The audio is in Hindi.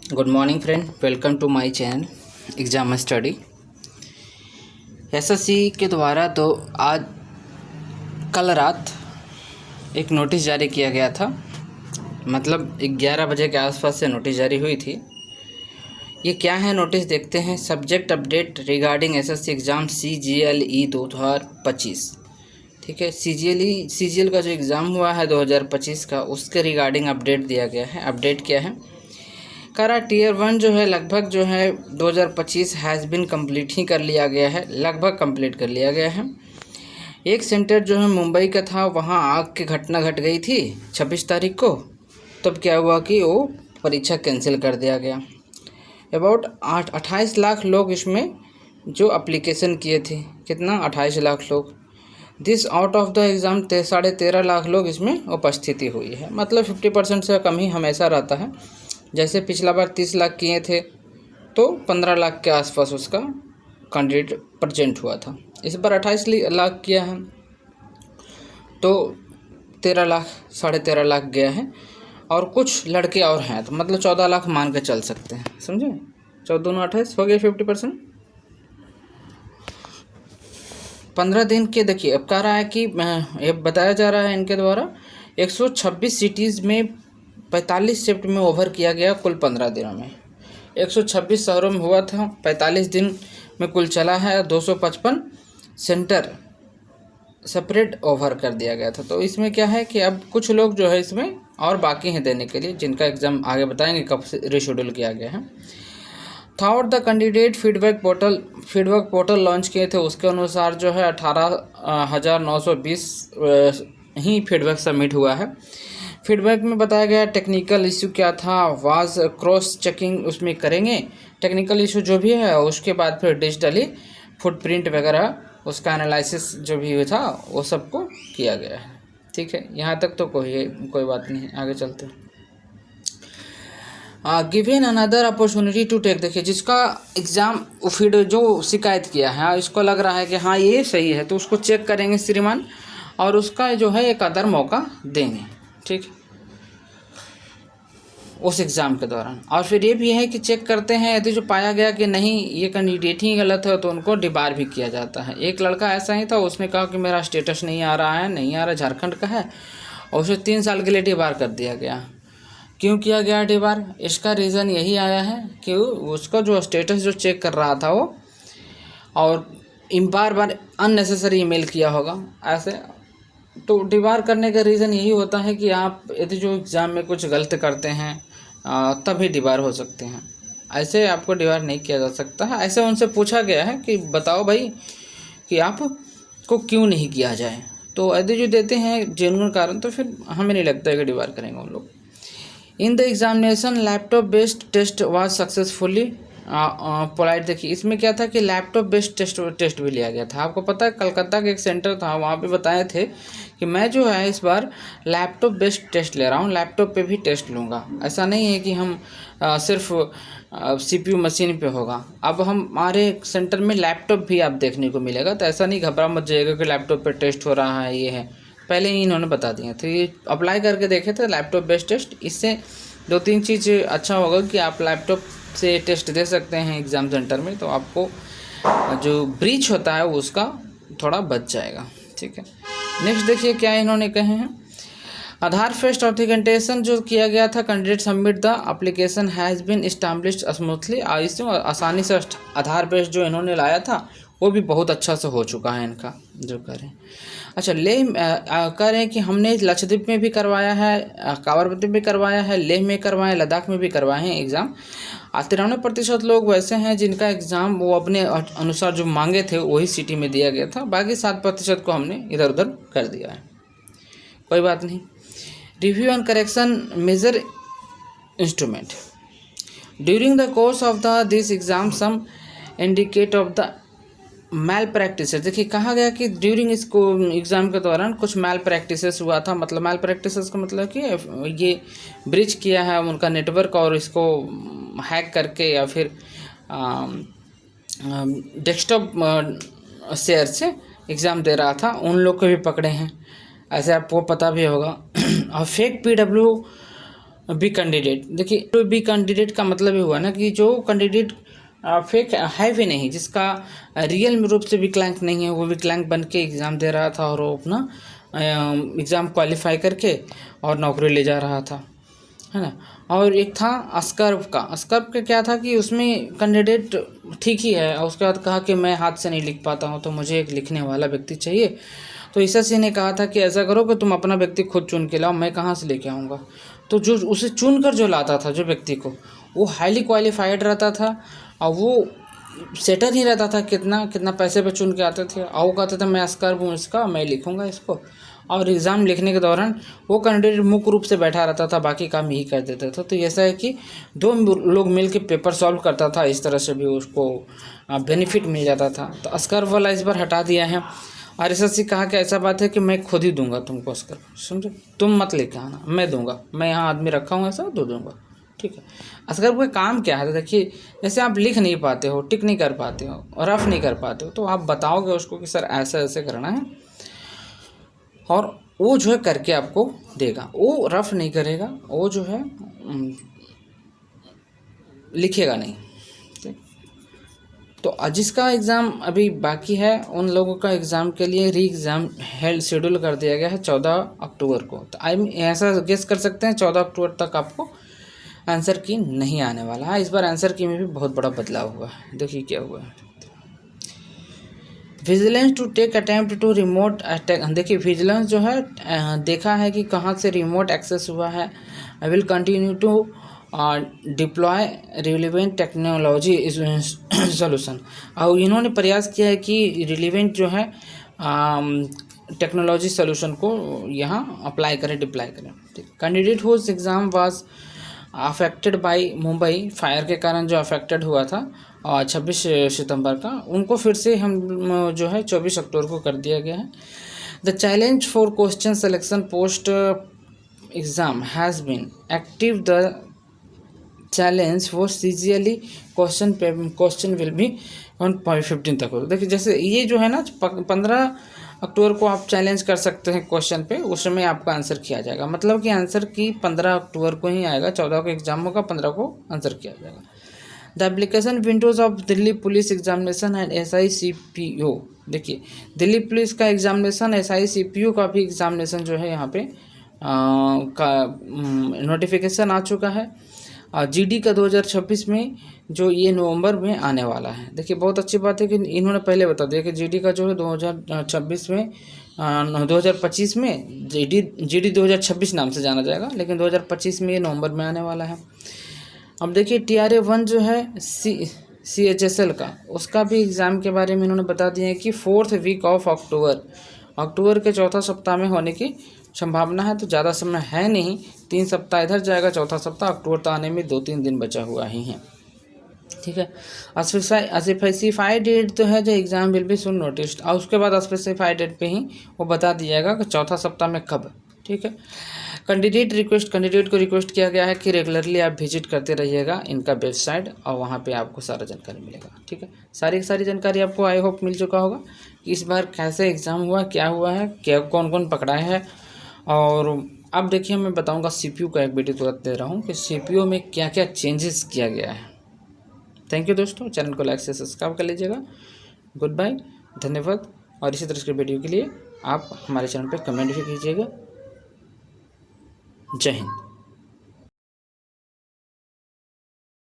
Good morning friend, welcome to my channel exam study. SSC के द्वारा तो आज कल रात एक नोटिस जारी किया गया था, मतलब 11 बजे के आसपास से नोटिस जारी हुई थी। ये क्या है नोटिस देखते हैं। Subject update regarding SSC exam CGLE 2025। ठीक है, CGL का जो एग्ज़ाम हुआ है 2025 का, उसके रिगार्डिंग अपडेट दिया गया है। अपडेट क्या है करा, टीयर 1 जो है लगभग जो है 2025 हैज़ बिन कंप्लीट ही कर लिया गया है, लगभग कंप्लीट कर लिया गया है। एक सेंटर जो है मुंबई का था, वहाँ आग की घटना घट गई थी 26 तारीख को। तब क्या हुआ कि वो परीक्षा कैंसिल कर दिया गया। अबाउट 28 लाख लोग इसमें जो एप्लीकेशन किए थे, कितना 28 लाख लोग। This out of the exam 13.5 lakh लोग इसमें उपस्थिति हुई है, मतलब 50% से कम ही हमेशा रहता है। जैसे पिछला बार 30 लाख किए थे तो 15 लाख के आसपास उसका कैंडिडेट प्रेजेंट हुआ था। इस बार 28 लाख किया है तो 13 लाख 13.5 लाख गया है, और कुछ लड़के और हैं तो मतलब 14 लाख मान के चल सकते हैं, समझे। 14 28 हो गए 50%। 15 दिन के देखिए अब कह रहा है कि ये बताया जा रहा है इनके द्वारा 126 सिटीज़ में 45 शिफ्ट में ओवर किया गया कुल 15 दिनों में। 126 शहरों में हुआ था, 45 दिन में कुल चला है। 255 सेंटर सेपरेट ओवर कर दिया गया था। तो इसमें क्या है कि अब कुछ लोग जो है इसमें और बाकी हैं देने के लिए, जिनका एग्ज़ाम आगे बताएंगे कब से रिशेड्यूल किया गया है। Thought the candidate feedback portal launch किए थे, उसके अनुसार जो है 18,920 ही फीडबैक सबमिट हुआ है। फीडबैक में बताया गया टेक्निकल इशू क्या था, वाज क्रॉस चेकिंग उसमें करेंगे, टेक्निकल इशू जो भी है उसके बाद फिर डिजिटली फुटप्रिंट वगैरह उसका एनालिसिस जो भी था वो सबको किया गया है। ठीक है, यहाँ तक तो कोई बात नहीं, आगे चलते हैं। Given another opportunity to take, देखिए जिसका एग्ज़ाम फीड जो शिकायत किया है इसको लग रहा है कि हाँ ये सही है तो उसको चेक करेंगे श्रीमान, और उसका जो है एक अदर मौका देंगे, ठीक, उस एग्ज़ाम के दौरान। और फिर ये भी है कि चेक करते हैं यदि जो पाया गया कि नहीं ये कैंडिडेट ही गलत है तो उनको डिबार भी किया जाता है। एक लड़का ऐसा ही था, उसने कहा कि मेरा स्टेटस नहीं आ रहा है, झारखंड का है, और उसे 3 साल के लिए डिबार कर दिया गया। क्यों किया गया डिबार? इसका रीज़न यही आया है कि उसका जो स्टेटस जो चेक कर रहा था वो, और बार बार अननेसेसरी ईमेल किया होगा ऐसे। तो डिबार करने का रीज़न यही होता है कि आप यदि जो एग्ज़ाम में कुछ गलत करते हैं तभी डिबार हो सकते हैं, ऐसे आपको डिबार नहीं किया जा सकता है। ऐसे उनसे पूछा गया है कि बताओ भाई कि आपको क्यों नहीं किया जाए, तो यदि जो देते हैं जेन्युइन कारण तो फिर हमें नहीं लगता है कि डिबार करेंगे उन लोग। In the examination laptop based test was successfully polite, देखिए इसमें क्या था कि लैपटॉप बेस्ड टेस्ट भी लिया गया था। आपको पता है कलकत्ता का एक सेंटर था, वहाँ पे बताए थे कि मैं जो है इस बार लैपटॉप बेस्ड टेस्ट ले रहा हूँ, लैपटॉप पे भी टेस्ट लूँगा। ऐसा नहीं है कि हम सिर्फ CPU मशीन पे होगा, अब हमारे सेंटर में लैपटॉप भी आप देखने को मिलेगा। तो ऐसा नहीं घबरा मत जाइएगा कि लैपटॉप पे टेस्ट हो रहा है, ये है पहले ही इन्होंने बता दिया। तो ये अप्लाई करके देखे थे लैपटॉप बेस्ड टेस्ट, इससे 2-3 चीज़ अच्छा होगा कि आप लैपटॉप से टेस्ट दे सकते हैं एग्ज़ाम सेंटर में, तो आपको जो ब्रीच होता है वो उसका थोड़ा बच जाएगा। ठीक है, नेक्स्ट देखिए क्या इन्होंने कहे हैं। आधार बेस्ड ऑथेंटिकेशन जो किया गया था, candidate submit the application has been established smoothly, इसमें आसानी से आधार बेस्ड जो इन्होंने लाया था वो भी बहुत अच्छा से हो चुका है इनका जो करें। अच्छा, कह रहे हैं कि हमने लक्षद्वीप में भी करवाया है, कावरवती में भी करवाया है, लेह में करवाए, लद्दाख में भी करवाए हैं एग्ज़ाम। 93% लोग वैसे हैं जिनका एग्ज़ाम वो अपने अनुसार जो मांगे थे वही सिटी में दिया गया था, बाकी 7% को हमने इधर उधर कर दिया है, कोई बात नहीं। Review and correction major instrument during the course of this exam some indicate of the malpractice, देखिए कहा गया कि ड्यूरिंग इसको एग्ज़ाम के दौरान कुछ मैल प्रैक्टिसेस हुआ था। मतलब मैल प्रैक्टिसेस का मतलब कि ये ब्रिज किया है उनका नेटवर्क, और इसको हैक करके या फिर डेस्कटॉप शेयर से एग्ज़ाम दे रहा था, उन लोग को भी पकड़े हैं, ऐसे आपको पता भी होगा। और फेक बी कैंडिडेट, देखिए तो बी कैंडिडेट का मतलब ये हुआ ना कि जो कैंडिडेट फेक है भी नहीं, जिसका रियल रूप से विकलांग नहीं है, वो विकलांग बन के एग्ज़ाम दे रहा था और वो अपना एग्ज़ाम क्वालिफाई करके और नौकरी ले जा रहा था, है ना। और एक था अस्कर्व का क्या था कि उसमें कैंडिडेट ठीक ही है और उसके बाद कहा कि मैं हाथ से नहीं लिख पाता हूँ तो मुझे एक लिखने वाला व्यक्ति चाहिए। तो एसएससी ने कहा था कि ऐसा करो कि तुम अपना व्यक्ति खुद चुन के लाओ, मैं कहाँ से लेके आऊँगा। तो जो उसे चुन कर जो लाता था जो व्यक्ति को, वो हाईली क्वालिफाइड रहता था और वो सेटर ही रहता था, कितना पैसे पे चुन के आते थे और वो कहते थे मैं अस्कर्व हूँ इसका, मैं लिखूँगा इसको। और एग्ज़ाम लिखने के दौरान वो कैंडिडेट मुख्य रूप से बैठा रहता था, बाकी काम यही कर देता था। तो ऐसा है कि दो लोग मिल के पेपर सॉल्व करता था, इस तरह से भी उसको बेनिफिट मिल जाता था। तो अस्कर्व वाला इस बार हटा दिया है और एसएससी कहा कि ऐसा बात है कि मैं खुद ही दूंगा तुमको अस्कर्व, समझे, तुम मत लेके आना, मैं दूंगा, मैं यहाँ आदमी रखा हूँ ऐसा दो दूंगा, ठीक है। अस्कर्व का काम क्या है, देखिए जैसे आप लिख नहीं पाते हो, टिक नहीं कर पाते हो और रफ नहीं कर पाते हो, तो आप बताओगे उसको कि सर ऐसा ऐसे करना है और वो जो है करके आपको देगा। वो रफ नहीं करेगा, वो जो है लिखेगा नहीं, ठीक। तो जिसका एग्ज़ाम अभी बाकी है उन लोगों का एग्ज़ाम के लिए री एग्ज़ाम हेल्ड शेड्यूल कर दिया गया है 14 अक्टूबर को। तो ऐसा गेस कर सकते हैं 14 अक्टूबर तक आपको आंसर की नहीं आने वाला है। इस बार आंसर की में भी बहुत बड़ा बदलाव हुआ है, देखिए क्या हुआ है। Vigilance to take attempt to remote attack, देखिए विजिलेंस जो है देखा है कि कहाँ से रिमोट एक्सेस हुआ है। I will continue to deploy relevant technology solution, और इन्होंने प्रयास किया है कि रिलेवेंट जो है टेक्नोलॉजी सोल्यूशन को यहाँ अप्लाई करें, डिप्लाई करें। Candidate whose exam was affected by Mumbai fire के कारण जो अफेक्टेड हुआ था 26 सितंबर का, उनको फिर से हम जो है 24 अक्टूबर को कर दिया गया है। The challenge for question selection post exam has been active, the challenge for सीजियली क्वेश्चन विल बी ऑन 15 तक हो। देखिए जैसे ये जो है ना 15 अक्टूबर को आप चैलेंज कर सकते हैं क्वेश्चन पे, उस समय आपका आंसर किया जाएगा, मतलब कि आंसर की 15 अक्टूबर को ही आएगा, 14 को एग्जाम होगा, 15 को आंसर किया जाएगा। The application Windows of Delhi police examination and SICPO, देखिए दिल्ली पुलिस का एग्जामिनेशन SICPO का भी एग्जामिनेशन जो है यहाँ पे का नोटिफिकेशन आ चुका है। GD का 2026 में जो ये नवंबर में आने वाला है। देखिए बहुत अच्छी बात है कि इन्होंने पहले बता दिया कि GD का जो है 2026 में 2025 में GD 2026 नाम से जाना जाएगा, लेकिन 2025 में ये नवंबर में आने वाला है। अब देखिए TRA 1 जो है CHSL का, उसका भी एग्ज़ाम के बारे में इन्होंने बता दिया है कि 4th वीक ऑफ अक्टूबर के चौथा सप्ताह में होने की संभावना है। तो ज़्यादा समय है नहीं, 3 सप्ताह इधर जाएगा, चौथा सप्ताह अक्टूबर तक आने में 2-3 दिन बचा हुआ ही है, ठीक है। स्पेसिफाइड डेट तो है जो exam will be soon noticed, और उसके बाद स्पेसिफाइड डेट पे ही वो बता दिया जाएगा कि चौथा सप्ताह में कब, ठीक है। कैंडिडेट को रिक्वेस्ट किया गया है कि रेगुलरली आप विजिट करते रहिएगा इनका वेबसाइट, और वहाँ पे आपको सारा जानकारी मिलेगा, ठीक है। सारी जानकारी आपको आई होप मिल चुका होगा कि इस बार कैसे एग्ज़ाम हुआ, क्या हुआ है, क्या कौन पकड़ा है। और अब देखिए मैं बताऊँगा CPU का एक वीडियो तुरंत दे रहा हूँ कि CPU में क्या क्या चेंजेस किया गया है। थैंक यू दोस्तों, चैनल को लाइक से सब्सक्राइब कर लीजिएगा। गुड बाय, धन्यवाद। और इसी तरह के वीडियो के लिए आप हमारे चैनल पर कमेंट भी कीजिएगा। जय हिंद।